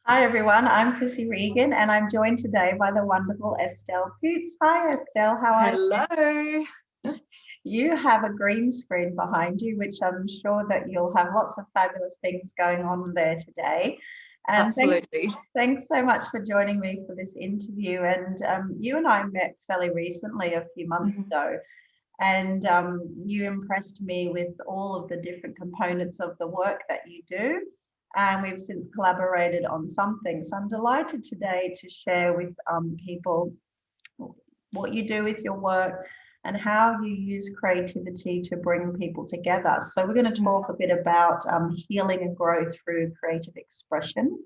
Hi everyone, I'm Chrissy Regan and I'm joined today by the wonderful Estelle Poots. Hi Estelle, how are you? Hello. You have a green screen behind you, which I'm sure that you'll have lots of fabulous things going on there today. And Absolutely. thanks so much for joining me for this interview. And you and I met fairly recently, a few months Mhm. ago, and you impressed me with all of the different components of the work that you do. And we've since collaborated on something. So I'm delighted today to share with people what you do with your work and how you use creativity to bring people together. So we're going to Mm. talk a bit about healing and growth through creative expression.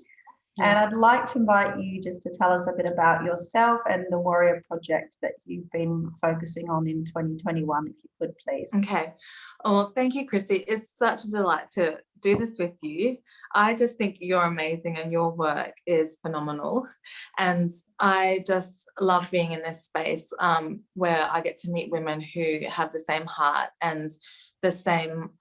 And Yeah. I'd like to invite you just to tell us a bit about yourself and the Warrior Project that you've been focusing on in 2021, if you could, please. Okay. Oh, well, thank you, Chrissy. It's such a delight to do this with you. I just think you're amazing and your work is phenomenal. And I just love being in this space where I get to meet women who have the same heart and the same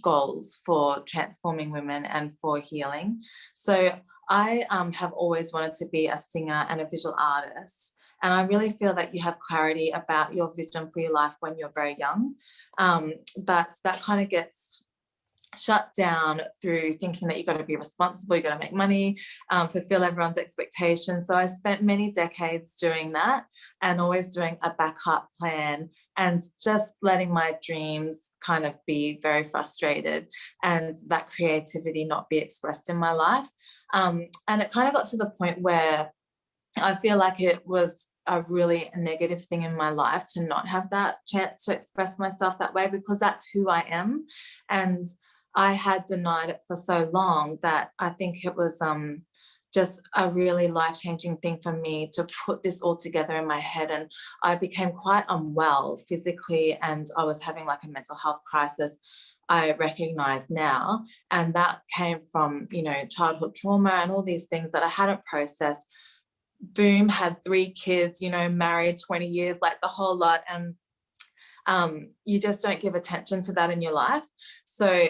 goals for transforming women and for healing. So I have always wanted to be a singer and a visual artist. And I really feel that you have clarity about your vision for your life when you're very young. But that kind of gets shut down through thinking that you've got to be responsible, you've got to make money, fulfill everyone's expectations. So I spent many decades doing that and always doing a backup plan and just letting my dreams kind of be very frustrated and that creativity not be expressed in my life. And it kind of got to the point where I feel like it was a really negative thing in my life to not have that chance to express myself that way, because that's who I am. And I had denied it for so long that I think it was just a really life-changing thing for me to put this all together in my head. And I became quite unwell physically, and I was having like a mental health crisis, I recognize now. And that came from, childhood trauma and all these things that I hadn't processed. Boom, had 3 kids, married 20 years, like the whole lot. And you just don't give attention to that in your life. So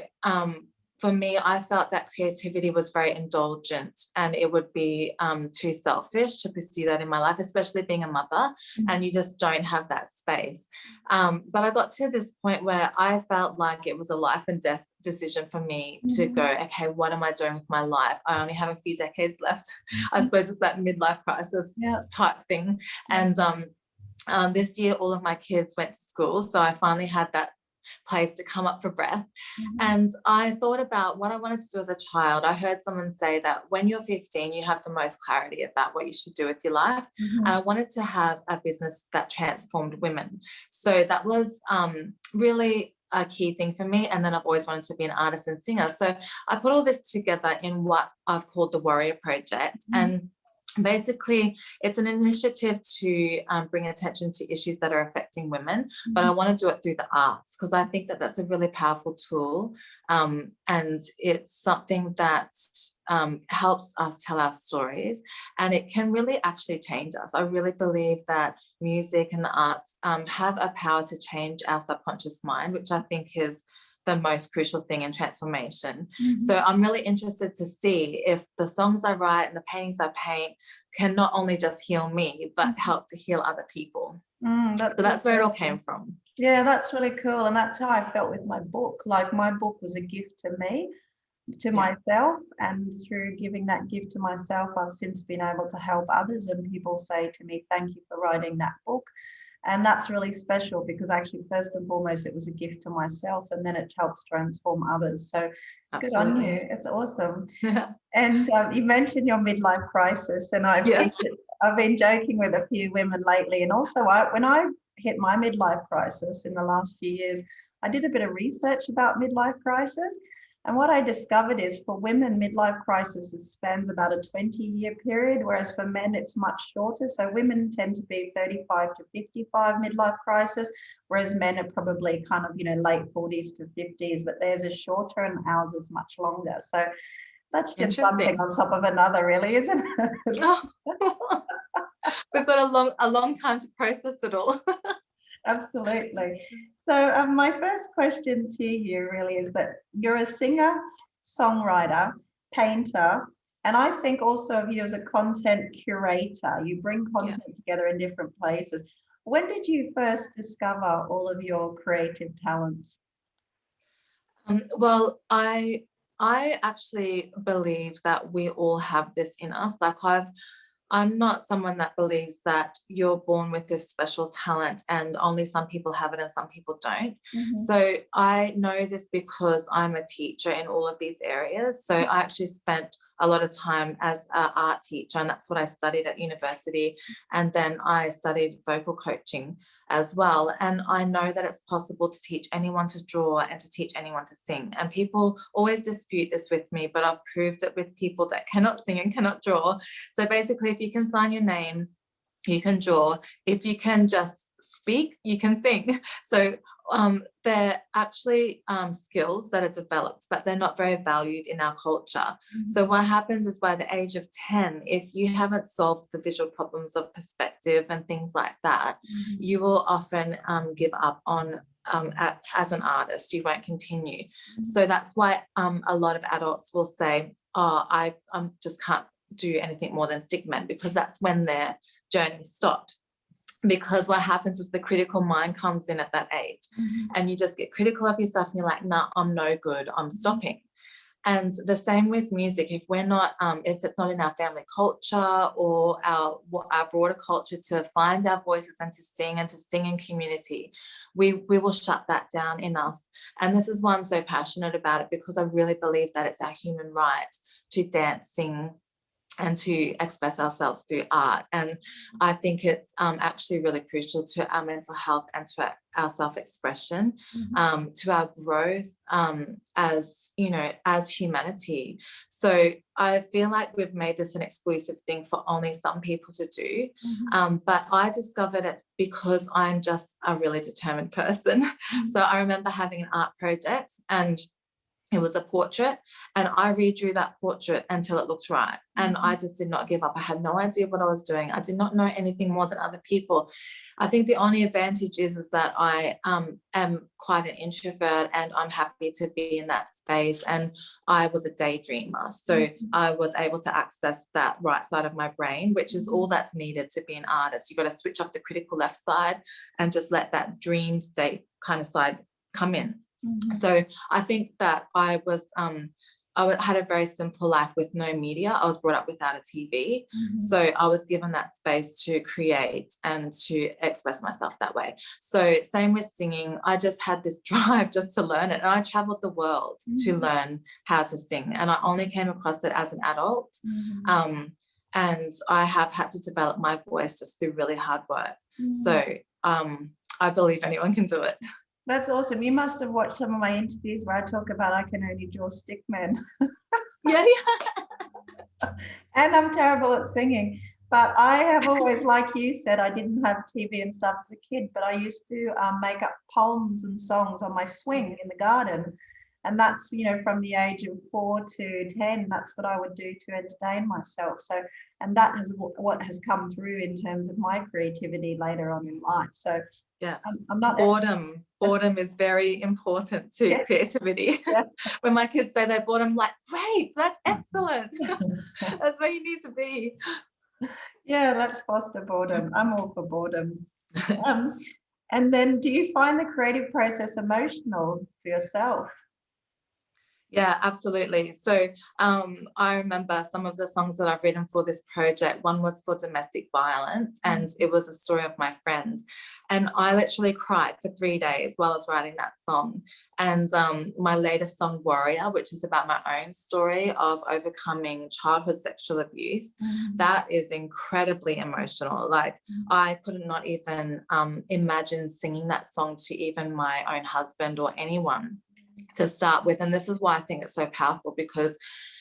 for me, I felt that creativity was very indulgent and it would be too selfish to pursue that in my life, especially being a mother, and you just don't have that space. But I got to this point where I felt like it was a life and death decision for me to go, okay, what am I doing with my life? I only have a few decades left. I suppose it's that midlife crisis type thing. And this year, all of my kids went to school. So I finally had that place to come up for breath. And I thought about what I wanted to do as a child. I heard someone say that when you're 15, you have the most clarity about what you should do with your life. And I wanted to have a business that transformed women. So that was really a key thing for me. And then I've always wanted to be an artist and singer. So I put all this together in what I've called the Warrior Project. And basically, it's an initiative to bring attention to issues that are affecting women, but I want to do it through the arts because I think that that's a really powerful tool, and it's something that helps us tell our stories, and it can really actually change us. I really believe that music and the arts have a power to change our subconscious mind, which I think is the most crucial thing in transformation. So I'm really interested to see if the songs I write and the paintings I paint can not only just heal me, but help to heal other people. So that's where it all came from. Yeah, that's really cool. And that's how I felt with my book. Like my book was a gift to me, to myself. And through giving that gift to myself, I've since been able to help others. And people say to me, thank you for writing that book. And that's really special because actually, first and foremost, it was a gift to myself, and then it helps transform others. So good on you. It's awesome. And you mentioned your midlife crisis, and I've been joking with a few women lately. And also, when I hit my midlife crisis in the last few years, I did a bit of research about midlife crisis. And what I discovered is for women, midlife crisis spans about a 20-year period, whereas for men, it's much shorter. So women tend to be 35 to 55 midlife crisis, whereas men are probably kind of, late 40s to 50s, but theirs is shorter and ours is much longer. So that's just one thing on top of another, really, isn't it? We've got a long time to process it all. Absolutely. So my first question to you really is that you're a singer, songwriter, painter, And I think also of you as a content curator. You bring Yeah. content together in different places. When did you first discover all of your creative talents? Well, I actually believe that we all have this in us. Like I'm not someone that believes that you're born with this special talent and only some people have it and some people don't. Mhm. So I know this because I'm a teacher in all of these areas. So I actually spent a lot of time as an art teacher, and that's what I studied at university. And then I studied vocal coaching as well. And I know that it's possible to teach anyone to draw and to teach anyone to sing. And people always dispute this with me, but I've proved it with people that cannot sing and cannot draw. So basically, if you can sign your name, you can draw. If you can just speak, you can sing. So they're actually skills that are developed, but they're not very valued in our culture. Mhm. So what happens is by the age of 10, if you haven't solved the visual problems of perspective and things like that, Mhm. you will often give up on as an artist. You won't continue. So that's why a lot of adults will say, oh, I just can't do anything more than stickman, because that's when their journey stopped. Because what happens is the critical mind comes in at that age, and you just get critical of yourself and you're like, nah, I'm no good, I'm stopping. And the same with music. If we're not, if it's not in our family culture or our broader culture to find our voices and to sing in community, we will shut that down in us. And this is why I'm so passionate about it, because I really believe that it's our human right to dance, sing, and to express ourselves through art. And I think it's actually really crucial to our mental health and to our self-expression, to our growth as, you know, as humanity. So I feel like we've made this an exclusive thing for only some people to do. But I discovered it because I'm just a really determined person. So I remember having an art project, and it was a portrait, and I redrew that portrait until it looked right. And I just did not give up. I had no idea what I was doing. I did not know anything more than other people. I think the only advantage is that I am quite an introvert, and I'm happy to be in that space. And I was a daydreamer. So I was able to access that right side of my brain, which is all that's needed to be an artist. You've got to switch off the critical left side and just let that dream state kind of side come in. So I think that I had a very simple life with no media. I was brought up without a TV. So I was given that space to create and to express myself that way. So same with singing. I just had this drive just to learn it. And I traveled the world to learn how to sing. And I only came across it as an adult. And I have had to develop my voice just through really hard work. So I believe anyone can do it. That's awesome. You must have watched some of my interviews where I talk about I can only draw stickmen. Yeah. And I'm terrible at singing. But I have always, like you said, I didn't have TV and stuff as a kid, but I used to make up poems and songs on my swing in the garden. And that's, you know, from the age of 4 to 10, that's what I would do to entertain myself. So, and that is what has come through in terms of my creativity later on in life. So yes, I'm not boredom is very important to creativity. When my kids say they're bored, I'm like, great, that's excellent. That's where you need to be. Yeah, let's foster boredom. I'm all for boredom. And then do you find the creative process emotional for yourself? Yeah, absolutely. So I remember some of the songs that I've written for this project. One was for domestic violence, and it was a story of my friends. And I literally cried for 3 days while I was writing that song. And my latest song, Warrior, which is about my own story of overcoming childhood sexual abuse, that is incredibly emotional. Like I could not even imagine singing that song to even my own husband or anyone to start with. And this is why I think it's so powerful, because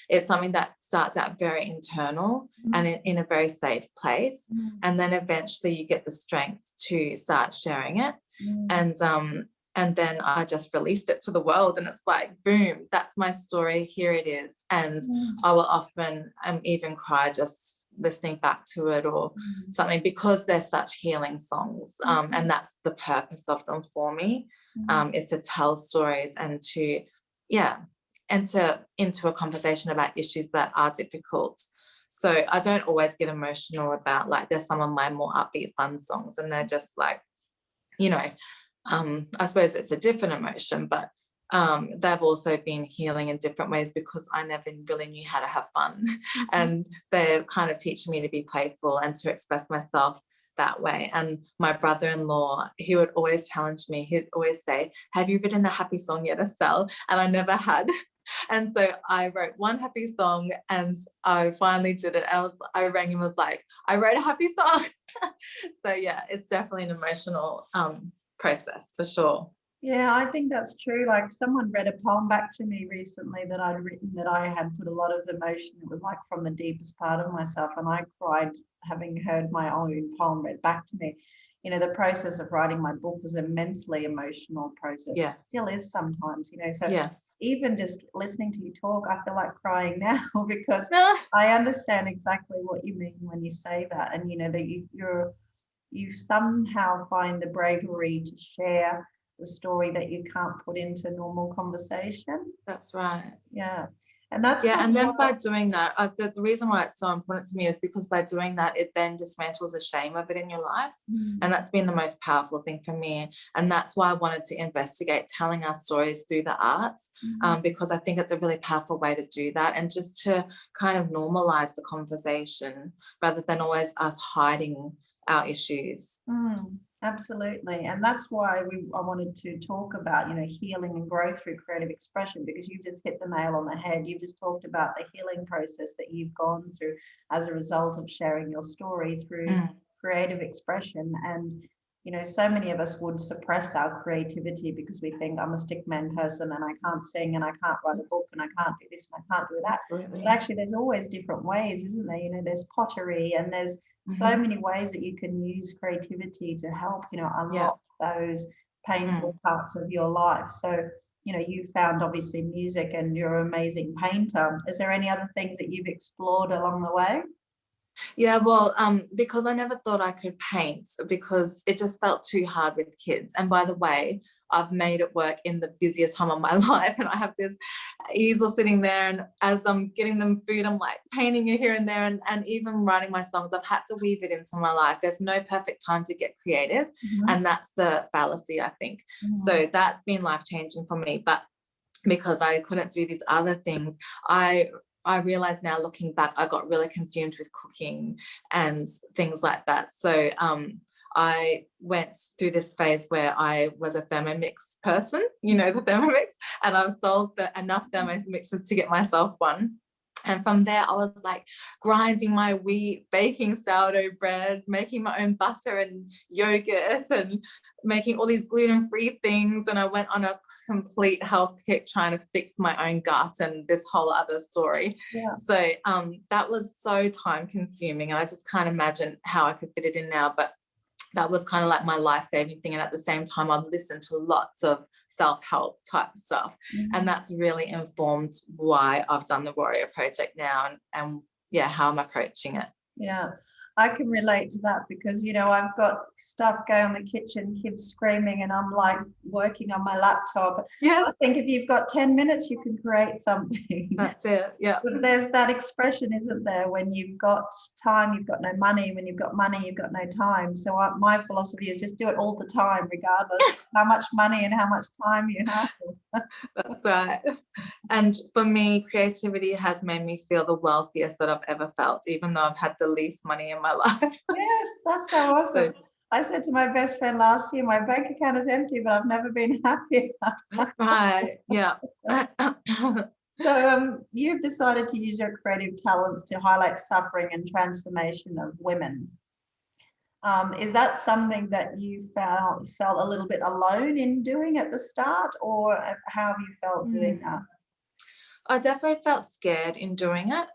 it's something that starts out very internal and in a very safe place. And then eventually you get the strength to start sharing it. And then I just released it to the world, and it's like, boom, that's my story. Here it is. And I will often even cry just listening back to it or something, because they're such healing songs. And that's the purpose of them for me, is to tell stories and to, enter into a conversation about issues that are difficult. So I don't always get emotional about, like, there's some of my more upbeat fun songs and they're just like, you know, I suppose it's a different emotion, but they've also been healing in different ways because I never really knew how to have fun. And they're kind of teaching me to be playful and to express myself that way. And my brother-in-law, he would always challenge me. He'd always say, have you written a happy song yet, Estelle? And I never had. And so I wrote one happy song and I finally did it. I rang him, was like, I wrote a happy song. So yeah, it's definitely an emotional process for sure. Yeah, I think that's true. Like, someone read a poem back to me recently that I'd written that I had put a lot of emotion. It was like from the deepest part of myself, and I cried having heard my own poem read back to me. You know, the process of writing my book was immensely emotional process. Yes. It still is sometimes, you know. So yes. Even just listening to you talk, I feel like crying now because I understand exactly what you mean when you say that, and you know that you somehow find the bravery to share the story that you can't put into normal conversation. That's right. Yeah. And that's and then by doing that, the reason why it's so important to me is because by doing that, it then dismantles the shame of it in your life. And that's been the most powerful thing for me. And that's why I wanted to investigate telling our stories through the arts, because I think it's a really powerful way to do that, and just to kind of normalize the conversation rather than always us hiding our issues. Absolutely. And that's why I wanted to talk about, you know, healing and growth through creative expression, because you've just hit the nail on the head. You've just talked about the healing process that you've gone through as a result of sharing your story through creative expression. And, you know, so many of us would suppress our creativity because we think, I'm a stickman person and I can't sing and I can't write a book and I can't do this and I can't do that. Absolutely. But actually, there's always different ways, isn't there? You know, there's pottery and there's so many ways that you can use creativity to help, you know, unlock those painful parts of your life. So, you know, you found obviously music and you're an amazing painter. Is there any other things that you've explored along the way? Yeah, well, because I never thought I could paint because it just felt too hard with kids. And by the way, I've made it work in the busiest time of my life. And I have this easel sitting there, and as I'm getting them food, I'm like painting it here and there. And even writing my songs, I've had to weave it into my life. There's no perfect time to get creative. And that's the fallacy, I think. So that's been life-changing for me. But because I couldn't do these other things, I realize now, looking back, I got really consumed with cooking and things like that. So I went through this phase where I was a Thermomix person, you know, the Thermomix, and I've sold enough Thermomixes to get myself one. And from there, I was like grinding my wheat, baking sourdough bread, making my own butter and yogurt, and making all these gluten-free things. And I went on a complete health kick trying to fix my own gut and this whole other story. So that was so time consuming, and I just can't imagine how I could fit it in now. But that was kind of like my life-saving thing. And at the same time, I'd listen to lots of self-help type stuff. And that's really informed why I've done the Warrior Project now, and yeah, how I'm approaching it. Yeah, I can relate to that because, you know, I've got stuff going in the kitchen, kids screaming, and I'm like working on my laptop. I think if you've got 10 minutes, you can create something. That's it. Yeah. But there's that expression, isn't there? When you've got time, you've got no money. When you've got money, you've got no time. So my philosophy is just do it all the time, regardless of how much money and how much time you have. That's right. And for me, creativity has made me feel the wealthiest that I've ever felt, even though I've had the least money in my life. Yes, that's so awesome. I said to my best friend last year, my bank account is empty, but I've never been happier. That's right. Yeah. So you've decided to use your creative talents to highlight suffering and transformation of women. Is that something that you felt a little bit alone in doing at the start, or how have you felt doing that? I definitely felt scared in doing it.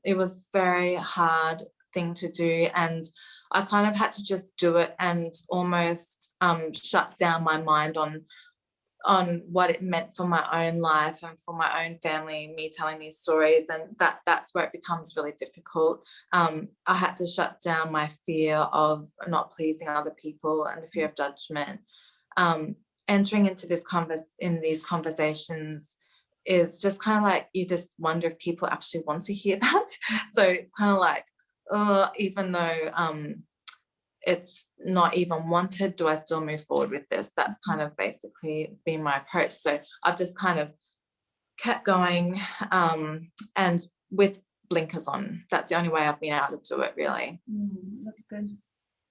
It was very hard thing to do, and I kind of had to just do it and almost shut down my mind on what it meant for my own life and for my own family, me telling these stories, and that's where it becomes really difficult. I had to shut down my fear of not pleasing other people and the fear of judgment. Entering into these conversations, is just kind of like, you just wonder if people actually want to hear that. So it's kind of like, even though it's not even wanted, do I still move forward with this? That's kind of basically been my approach. So I've just kind of kept going, and with blinkers on. That's the only way I've been able to do it, really. That's good.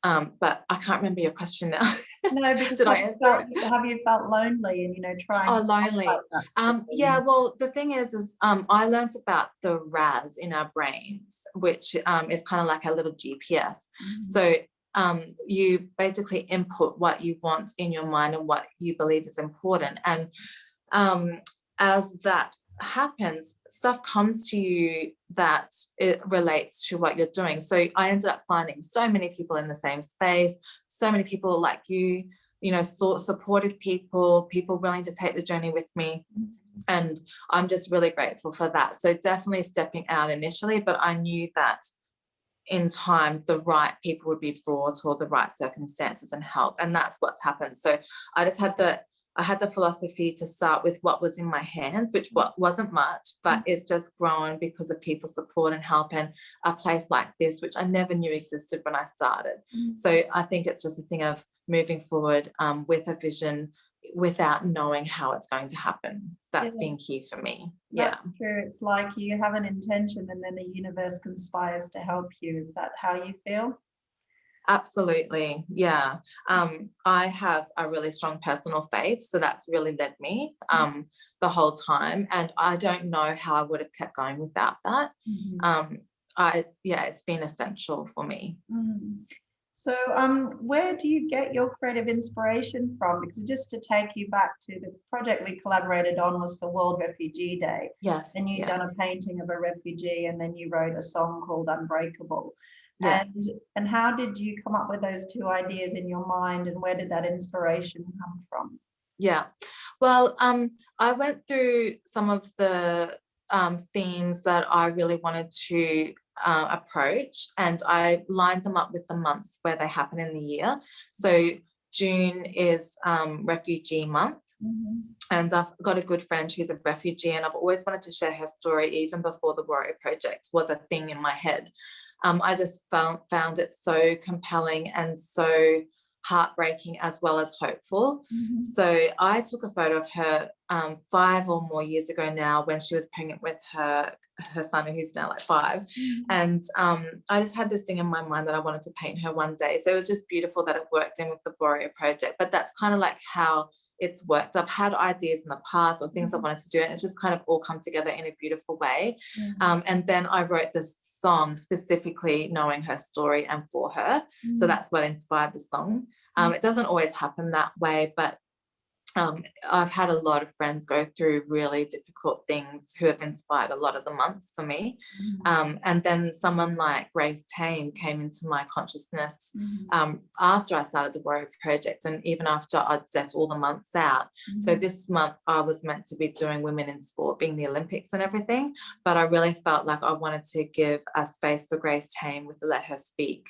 But I can't remember your question now. No, because Did I answer it? have you felt lonely and, you know, trying Oh, to lonely. fight that story? Yeah, well, the thing is I learned about the RAS in our brains, which is kind of like a little GPS. So you basically input what you want in your mind and what you believe is important. And as that happens, stuff comes to you that it relates to what you're doing. So I ended up finding so many people in the same space, so many people like you know, supportive people willing to take the journey with me. And I'm just really grateful for that. So definitely stepping out initially, but I knew that in time the right people would be brought, or the right circumstances and help, and that's what's happened. So I just had the philosophy to start with what was in my hands, which wasn't much, but it's just grown because of people's support and help, and a place like this, which I never knew existed when I started. So I think it's just a thing of moving forward with a vision without knowing how it's going to happen. That's been key for me. That's true. It's like you have an intention and then the universe conspires to help you. Is that how you feel? Absolutely. Yeah. I have a really strong personal faith, so that's really led me the whole time, and I don't know how I would have kept going without that. It's been essential for me. So where do you get your creative inspiration from? Because just to take you back to the project we collaborated on was for World Refugee Day. Yes. And you'd done a painting of a refugee, and then you wrote a song called Unbreakable. Yeah. And how did you come up with those two ideas in your mind, and where did that inspiration come from? Yeah. Well, I went through some of the themes that I really wanted to approach, and I lined them up with the months where they happen in the year. So June is Refugee Month. And I've got a good friend who's a refugee, and I've always wanted to share her story even before the Warrior Project was a thing in my head. I just found it so compelling and so heartbreaking as well as hopeful. So I took a photo of her 5 or more years ago now, when she was pregnant with her son, who's now like 5. And I just had this thing in my mind that I wanted to paint her one day. So it was just beautiful that it worked in with the Warrior Project. But that's kind of like how it's worked. I've had ideas in the past or things I wanted to do, and it's just kind of all come together in a beautiful way. And then I wrote this song specifically knowing her story and for her. So that's what inspired the song. It doesn't always happen that way, but I've had a lot of friends go through really difficult things who have inspired a lot of the months for me. And then someone like Grace Tame came into my consciousness after I started the Warrior Project, and even after I'd set all the months out. So this month I was meant to be doing women in sport, being the Olympics and everything, but I really felt like I wanted to give a space for Grace Tame with the Let Her Speak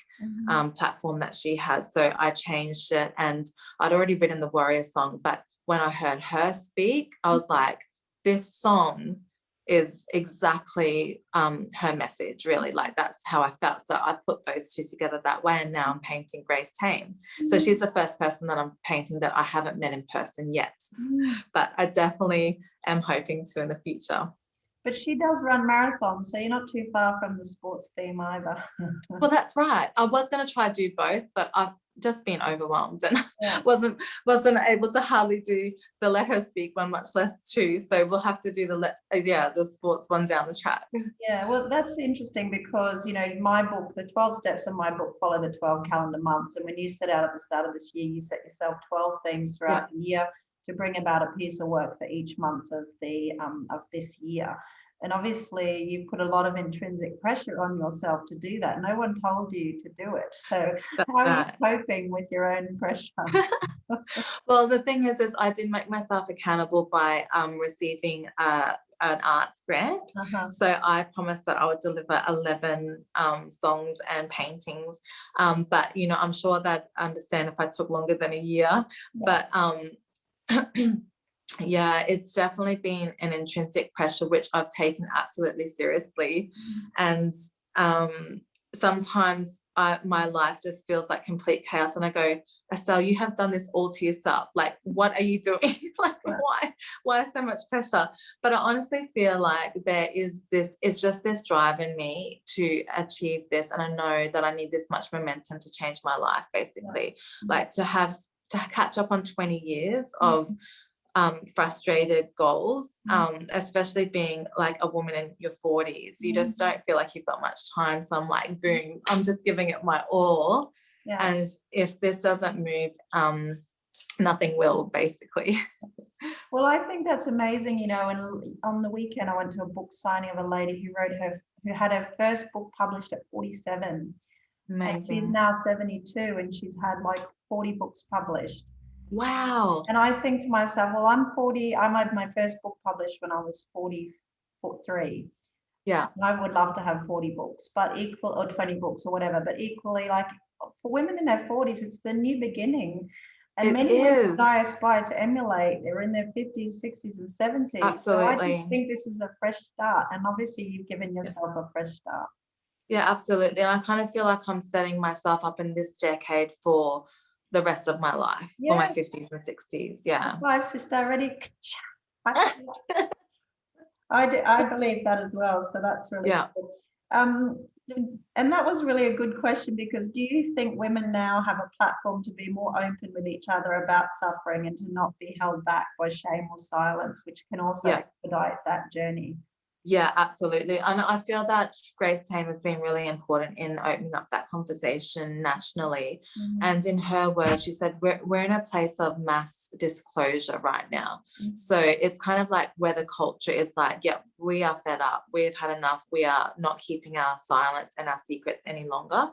platform that she has. So I changed it, and I'd already written the Warrior song, but when I heard her speak, I was like, this song is exactly her message, really. Like, that's how I felt. So I put those two together that way, and now I'm painting Grace Tame. So she's the first person that I'm painting that I haven't met in person yet, but I definitely am hoping to in the future. But she does run marathons, so you're not too far from the sports theme either. Well, that's right. I was going to try do both, but I've just been overwhelmed and wasn't able to hardly do the Let Her Speak one, much less 2. So we'll have to do the sports one down the track. Yeah, well, that's interesting because, you know, my book, the 12 steps in my book follow the 12 calendar months. And when you set out at the start of this year, you set yourself 12 themes throughout the year to bring about a piece of work for each month of the of this year. And obviously you put a lot of intrinsic pressure on yourself to do that. No one told you to do it. So how are you coping with your own pressure? Well, the thing is I did make myself accountable by receiving an arts grant. So I promised that I would deliver 11 songs and paintings. But, you know, I'm sure that I understand if I took longer than a year. But Yeah, it's definitely been an intrinsic pressure, which I've taken absolutely seriously. And sometimes my life just feels like complete chaos. And I go, Estelle, you have done this all to yourself. Like, what are you doing? Like, Yeah. why so much pressure? But I honestly feel like there is this, it's just this drive in me to achieve this. And I know that I need this much momentum to change my life, basically. Like to catch up on 20 years of frustrated goals, especially being like a woman in your 40s. You just don't feel like you've got much time. So I'm like, boom, I'm just giving it my all. Yeah. And if this doesn't move, nothing will, basically. Well, I think that's amazing, you know, and on the weekend I went to a book signing of a lady who had her first book published at 47. And she's Amazing. now 72 and she's had like 40 books published. Wow. And I think to myself, well, I'm 40. I had my first book published when I was 43. Yeah. And I would love to have 40 books, but or 20 books or whatever. But equally, like for women in their 40s, it's the new beginning. And It many women is. I aspire to emulate, they're in their 50s, 60s, and 70s. So I just Absolutely. think this is a fresh start. And obviously, you've given yourself a fresh start. Yeah, absolutely. And I kind of feel like I'm setting myself up in this decade for the rest of my life, for my Yeah, 50s and 60s. Yeah. life sister already. I believe that as well. So that's really Yeah. cool. And that was really a good question, because do you think women now have a platform to be more open with each other about suffering and to not be held back by shame or silence, which can also Yeah. expedite that journey? Yeah, absolutely. And I feel that Grace Tame has been really important in opening up that conversation nationally. And in her words, she said, we're in a place of mass disclosure right now. So it's kind of like where the culture is like, yeah, we are fed up. We've had enough. We are not keeping our silence and our secrets any longer.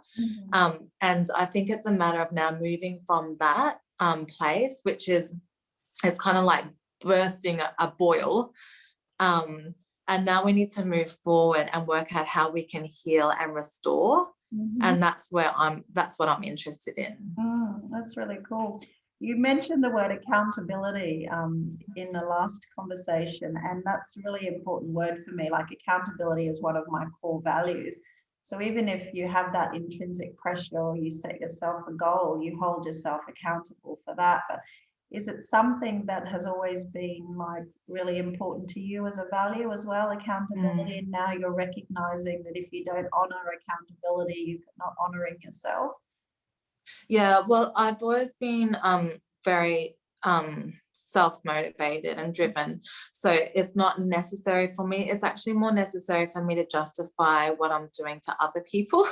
And I think it's a matter of now moving from that place, which is, it's kind of like bursting a boil. And now we need to move forward and work out how we can heal and restore. And that's what I'm interested in. That's really cool. You mentioned the word accountability in the last conversation, and that's a really important word for me. Like, accountability is one of my core values. So even if you have that intrinsic pressure or you set yourself a goal, you hold yourself accountable for that. But is it something that has always been like really important to you as a value as well, accountability? And now you're recognizing that if you don't honor accountability, you're not honoring yourself? Yeah, well, I've always been very self-motivated and driven. So it's not necessary for me. It's actually more necessary for me to justify what I'm doing to other people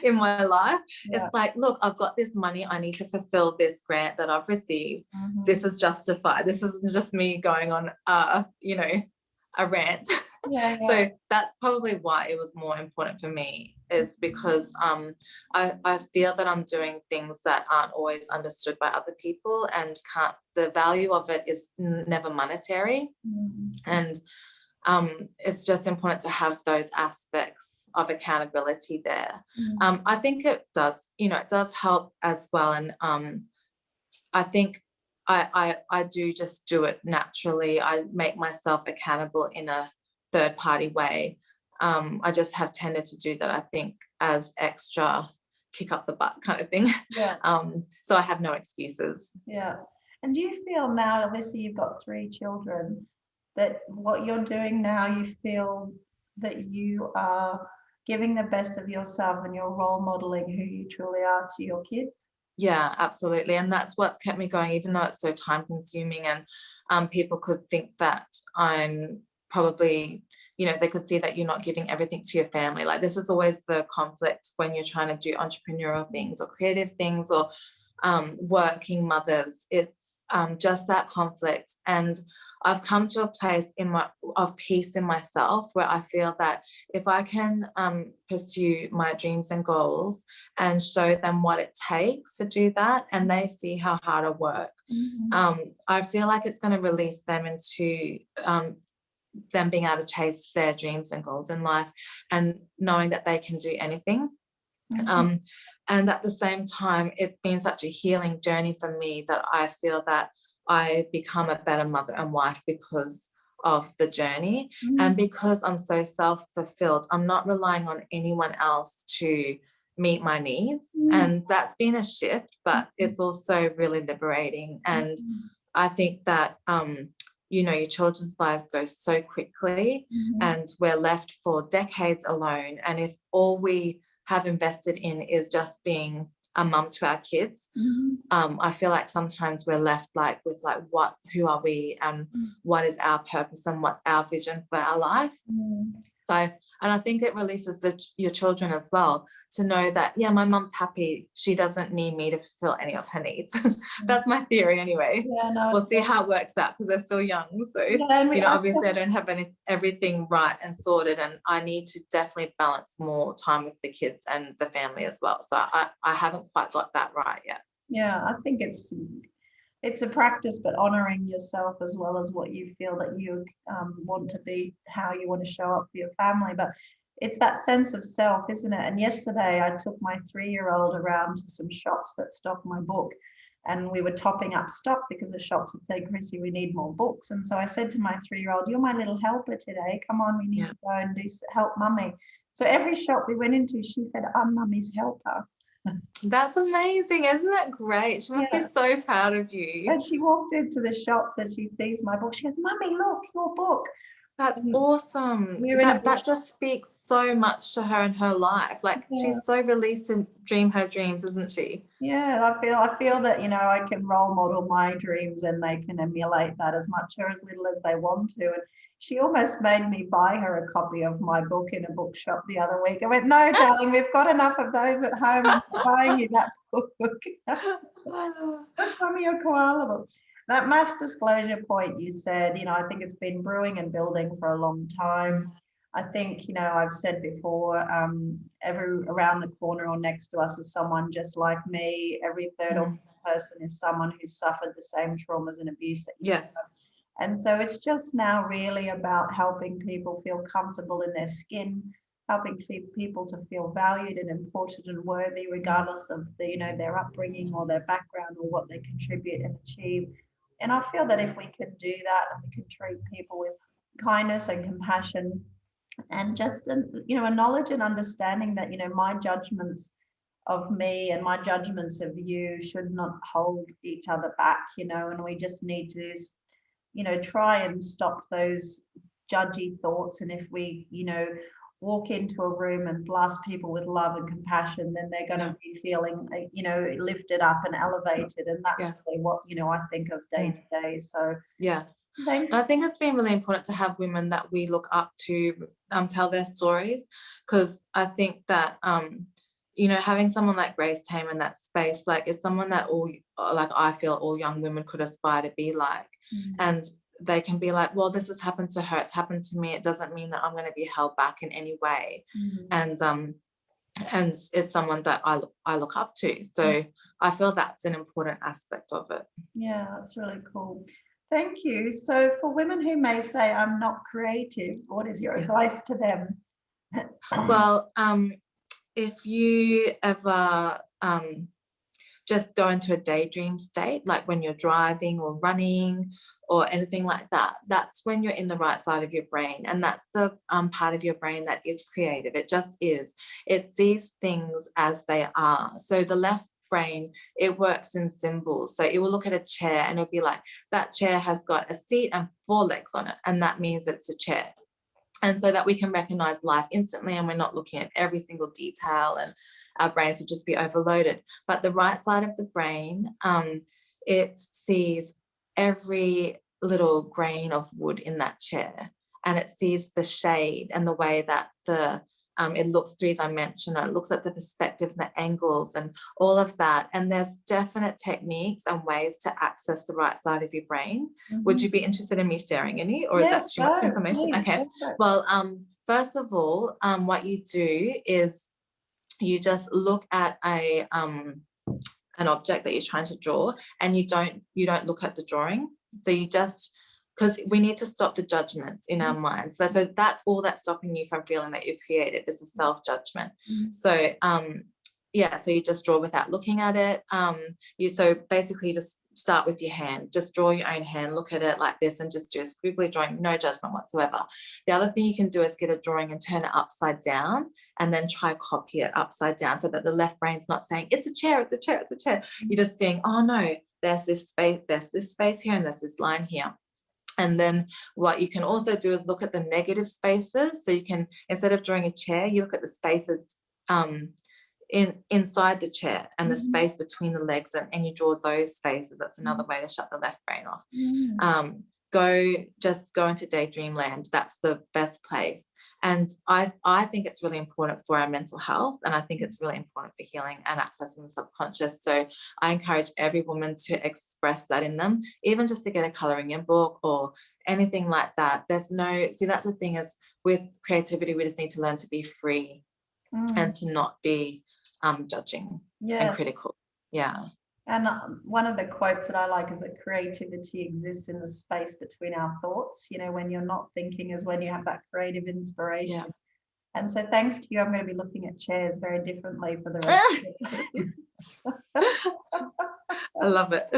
in my life. It's like, look, I've got this money. I need to fulfill this grant that I've received. This is justified. This isn't just me going on, a rant. So that's probably why it was more important for me, is because I feel that I'm doing things that aren't always understood by other people, and the value of it is never monetary. And it's just important to have those aspects of accountability there. I think it does help as well. And I think I do just do it naturally. I make myself accountable in a third party way. I just have tended to do that, I think, as extra kick up the butt kind of thing. So I have no excuses. And do you feel now, obviously you've got 3 children, that what you're doing now, you feel that you are giving the best of yourself and you're role modeling who you truly are to your kids? Yeah, absolutely. And that's what's kept me going, even though it's so time consuming, and people could think that I'm probably, they could see that you're not giving everything to your family. Like, this is always the conflict when you're trying to do entrepreneurial things or creative things or working mothers. It's just that conflict. And I've come to a place of peace in myself, where I feel that if I can pursue my dreams and goals and show them what it takes to do that, and they see how hard I work, I feel like it's going to release them into them being able to chase their dreams and goals in life, and knowing that they can do anything. And at the same time, it's been such a healing journey for me that I feel that I become a better mother and wife because of the journey. And because I'm so self-fulfilled, I'm not relying on anyone else to meet my needs. And that's been a shift, but it's also really liberating. And I think that you know, your children's lives go so quickly, and we're left for decades alone. And if all we have invested in is just being a mum to our kids, I feel like sometimes we're left like with like, who are we, and what is our purpose, and what's our vision for our life. So, and I think it releases your children as well to know that, yeah, my mum's happy. She doesn't need me to fulfill any of her needs. That's my theory anyway. Yeah, no, we'll see how it works out because they're still young. So, yeah, you know, obviously I don't have everything right and sorted, and I need to definitely balance more time with the kids and the family as well. So I haven't quite got that right yet. Yeah, I think it's a practice, but honoring yourself as well as what you feel that you want to be, how you want to show up for your family. But it's that sense of self, isn't it? And yesterday I took my 3-year-old around to some shops that stock my book, and we were topping up stock because the shops had said, Chrissy, we need more books. And so I said to my 3-year-old, you're my little helper today. Come on, we need to go and help mummy. So every shop we went into, she said, I'm mummy's helper. That's amazing. Isn't that great? She must be so proud of you. And she walked into the shops and she sees my book. She goes, Mummy, look, your book. That's awesome. That just speaks so much to her in her life. Like she's so released to dream her dreams, isn't she? Yeah, I feel that, you know, I can role model my dreams and they can emulate that as much or as little as they want to. And she almost made me buy her a copy of my book in a bookshop the other week. I went, no, darling, we've got enough of those at home. I'm buying you that book. That's from your koala book. That mass disclosure point you said, you know, I think it's been brewing and building for a long time. I think, you know, I've said before, around the corner or next to us is someone just like me. Every third or fourth person is someone who's suffered the same traumas and abuse that you have. And so it's just now really about helping people feel comfortable in their skin, helping people to feel valued and important and worthy, regardless of their upbringing or their background or what they contribute and achieve. And I feel that if we can do that and we can treat people with kindness and compassion and just a knowledge and understanding that my judgments of me and my judgments of you should not hold each other back, and we just need to try and stop those judgy thoughts. And if we walk into a room and blast people with love and compassion, then they're going to be feeling lifted up and elevated. And that's really what I think of day to day. So and I think it's been really important to have women that we look up to tell their stories, because I think that having someone like Grace Tame in that space, like, it's someone that I feel all young women could aspire to be like. And they can be like, well, this has happened to her, it's happened to me, it doesn't mean that I'm going to be held back in any way. And it's someone that I look up to. So I feel that's an important aspect of it. Yeah, that's really cool. Thank you. So for women who may say, I'm not creative, what is your advice to them? Well, if you ever just go into a daydream state, like when you're driving or running or anything like that, that's when you're in the right side of your brain. And that's the part of your brain that is creative. It just is. It sees things as they are. So the left brain, it works in symbols. So it will look at a chair and it'll be like, that chair has got a seat and 4 legs on it, and that means it's a chair. And so that we can recognize life instantly, and we're not looking at every single detail, and our brains would just be overloaded. But the right side of the brain, it sees every little grain of wood in that chair, and it sees the shade and the way that it looks 3-dimensional. It looks at the perspectives and the angles and all of that. And there's definite techniques and ways to access the right side of your brain. Would you be interested in me sharing any, or is that too much information? Okay. Well, first of all, what you do is you just look at an object that you're trying to draw, and you don't look at the drawing. So you just, because we need to stop the judgments in our minds. So that's all that's stopping you from feeling that you're creative, is a self-judgment. So so you just draw without looking at it. So basically just start with your hand. Just draw your own hand, look at it like this, and just do a squiggly drawing, no judgment whatsoever. The other thing you can do is get a drawing and turn it upside down, and then try copy it upside down, so that the left brain's not saying it's a chair, it's a chair, it's a chair. You're just saying, oh no, there's this space here, and there's this line here. And then what you can also do is look at the negative spaces. So you can, instead of drawing a chair, you look at the spaces inside the chair and the space between the legs, and you draw those spaces. That's another way to shut the left brain off. Go into daydream land. That's the best place. And I think it's really important for our mental health, and I think it's really important for healing and accessing the subconscious. So I encourage every woman to express that in them, even just to get a colouring in book or anything like that. That's the thing, is with creativity, we just need to learn to be free and to not be judging and critical. And one of the quotes that I like is that creativity exists in the space between our thoughts. When you're not thinking is when you have that creative inspiration. And so thanks to you, I'm going to be looking at chairs very differently for the rest of it. I love it.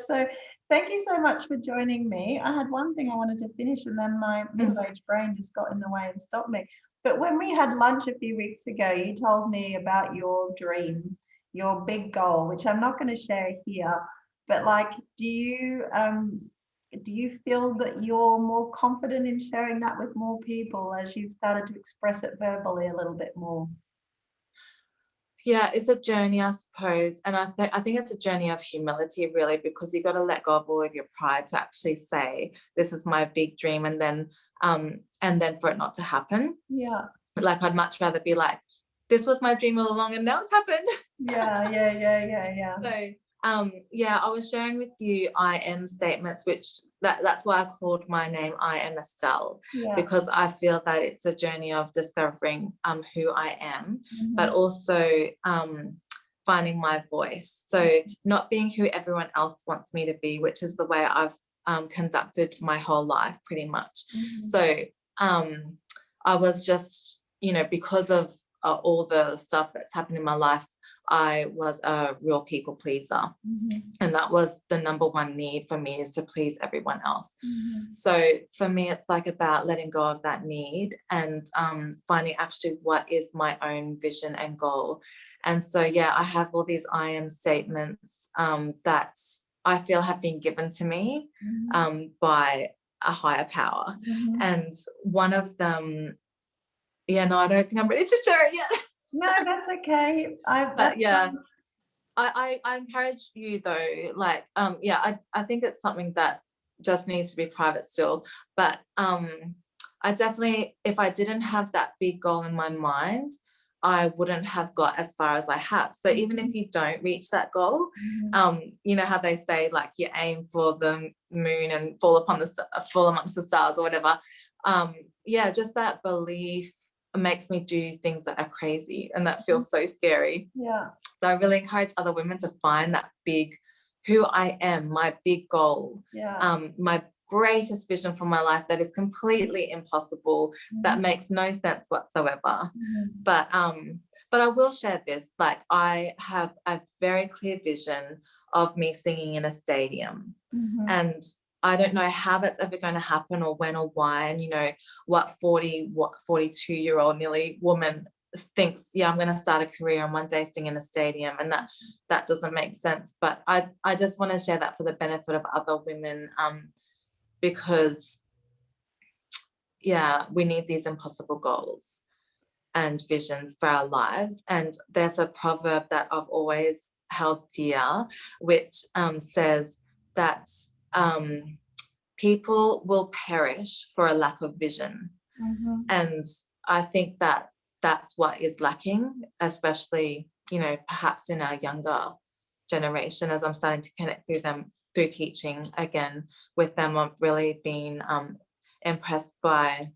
So thank you so much for joining me. I had one thing I wanted to finish, and then my middle-aged brain just got in the way and stopped me. But when we had lunch a few weeks ago, you told me about your dream, your big goal, which I'm not going to share here. But do you feel that you're more confident in sharing that with more people as you've started to express it verbally a little bit more? Yeah, it's a journey, I suppose. And I think it's a journey of humility, really, because you've got to let go of all of your pride to actually say, this is my big dream, and then for it not to happen. Yeah. I'd much rather be like, this was my dream all along and now it's happened. Yeah. So I was sharing with you I am statements, which that's why I called my name I Am Estelle, because I feel that it's a journey of discovering who I am, but also finding my voice. So not being who everyone else wants me to be, which is the way I've conducted my whole life pretty much. So I was just, because of all the stuff that's happened in my life, I was a real people pleaser. And that was the number one need for me, is to please everyone else. So for me, it's about letting go of that need and finding actually what is my own vision and goal. And so, I have all these I am statements that I feel have been given to me by a higher power. And one of them, I don't think I'm ready to share it yet. No, that's okay. I encourage you though, I think it's something that just needs to be private still. But I definitely, if I didn't have that big goal in my mind, I wouldn't have got as far as I have. So even if you don't reach that goal, you know how they say, you aim for the moon and fall amongst the stars or whatever. Just that belief makes me do things that are crazy and that feels so scary. So I really encourage other women to find that big, who I am, my big goal, my greatest vision for my life that is completely impossible, that makes no sense whatsoever. But I will share this. I have a very clear vision of me singing in a stadium, and I don't know how that's ever going to happen or when or why. And what 42-year-old nearly woman thinks, I'm going to start a career and one day sing in a stadium, and that doesn't make sense. But I just want to share that for the benefit of other women, because we need these impossible goals and visions for our lives. And there's a proverb that I've always held dear, which says that people will perish for a lack of vision. And I think that that's what is lacking, especially, perhaps in our younger generation. As I'm starting to connect through teaching again with them, I've really been impressed by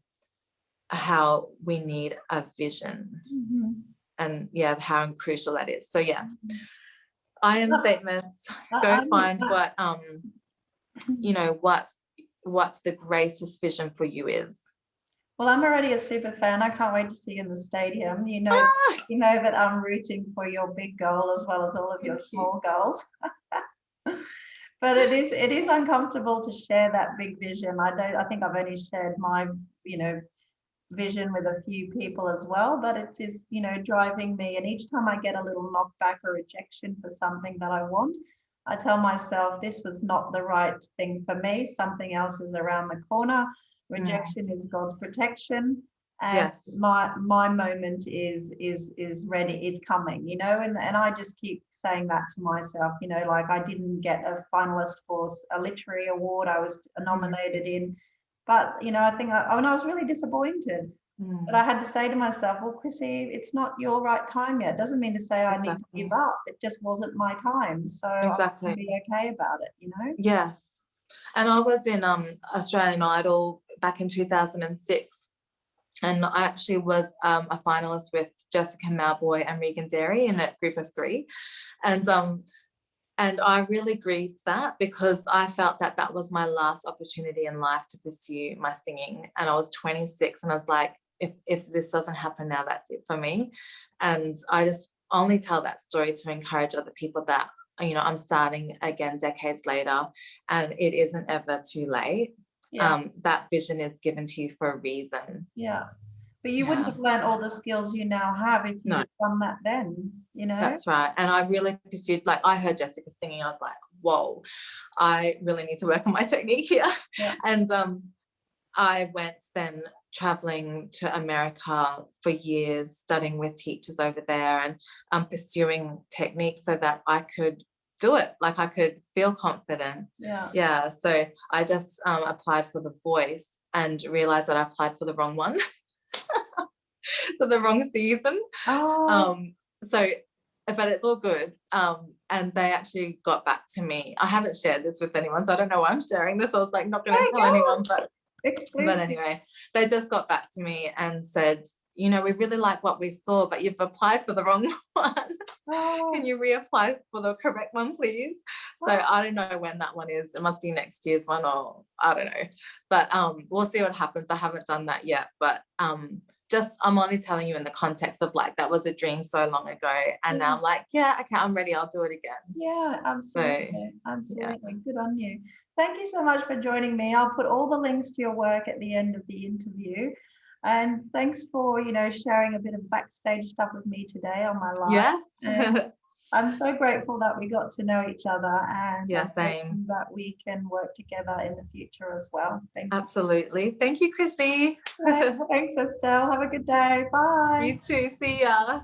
how we need a vision and how crucial that is. So I am statements. Go find what the greatest vision for you is. Well, I'm already a super fan. I can't wait to see you in the stadium. You know that I'm rooting for your big goal as well as all of your small goals. But it is uncomfortable to share that big vision. I think I've only shared my, you know, vision with a few people as well, but it is, you know, driving me. And each time I get a little knockback or rejection for something that I want, I tell myself this was not the right thing for me. Something else is around the corner. Rejection is God's protection. And Yes. my moment is ready, it's coming, you know, and I just keep saying that to myself, you know, like I didn't get a finalist for a literary award I was nominated in, but you know, I think and I was really disappointed. But I had to say to myself, well, Chrissy, it's not your right time yet. It doesn't mean to say I need to give Exactly. up. It just wasn't my time. So I can Exactly. be okay about it, you know? Yes. And I was in Australian Idol back in 2006. And I actually was a finalist with Jessica Mauboy and Regan Derry in a group of 3. And I really grieved that because I felt that that was my last opportunity in life to pursue my singing. And I was 26 and I was like, if this doesn't happen now, that's it for me. And I just only tell that story to encourage other people that, you know, I'm starting again decades later and it isn't ever too late. Yeah. That vision is given to you for a reason. Yeah. But you wouldn't have learned all the skills you now have if you'd No. have done that then, you know? That's right. And I really pursued, like I heard Jessica singing, I was like, whoa, I really need to work on my technique here. Yeah. And I went then traveling to America for years, studying with teachers over there and pursuing techniques so that I could do it, like I could feel confident. Yeah. Yeah. So I just applied for The Voice and realized that I applied for the wrong one, for the wrong season. Oh, So but it's all good. And they actually got back to me. I haven't shared this with anyone, so I don't know why I'm sharing this. I was like not going to tell anyone, but exclusive. anyway, they just got back to me and said, you know, we really like what we saw, but you've applied for the wrong one. Oh, Can you reapply for the correct one, please? So I don't know when that one is. It must be next year's one, or I don't know. But we'll see what happens. I haven't done that yet, but just I'm only telling you in the context of like that was a dream so long ago, and now I'm like, yeah, okay, I'm ready. I'll do it again. yeah, absolutely. So, Absolutely. yeah. Good on you. Thank you so much for joining me. I'll put all the links to your work at the end of the interview. And thanks for, you know, sharing a bit of backstage stuff with me today on my live. Yes. And I'm so grateful that we got to know each other, and Yeah, I'm same. hoping that we can work together in the future as well. Thank you. Absolutely. Thank you, Chrissy. Thanks, Estelle. Have a good day. Bye. You too. See ya.